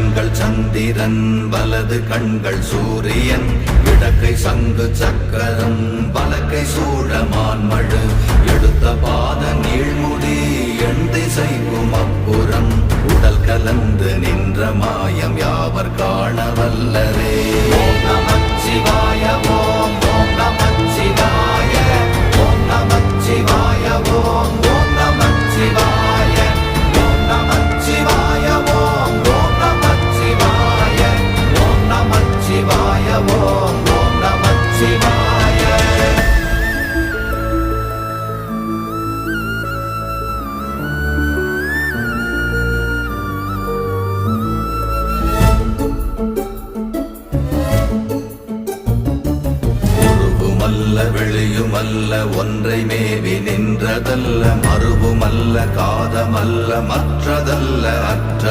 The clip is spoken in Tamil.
கண்கள் சந்திரன் வலது கண்கள் சூரியன் இடக்கை சங்கு சக்கரம் வலக்கை சூழமான்மழு எடுத்த பாத நீழ்முடி எண் திசைக்கும் அப்புறம் உடல் கலந்து நின்ற மாயம் யாவர் காண வல்லரே. ஓம் நமச்சிவாய ஓம் ஓம் நமச்சிவாய ஓம் நமச்சிவாய ஓம் ஓம் நமச்சிவாய ஓம் நமச்சிவாய ஓம் ஓம் நமச்சிவாய ஓம் நமச்சிவாய ஓம் ஓம் நமச்சிவாய. வெளியுமல்ல ஒன்றை மேவி நின்றதல்ல மறுவுமல்ல காதமல்ல மற்றதல்ல அற்ற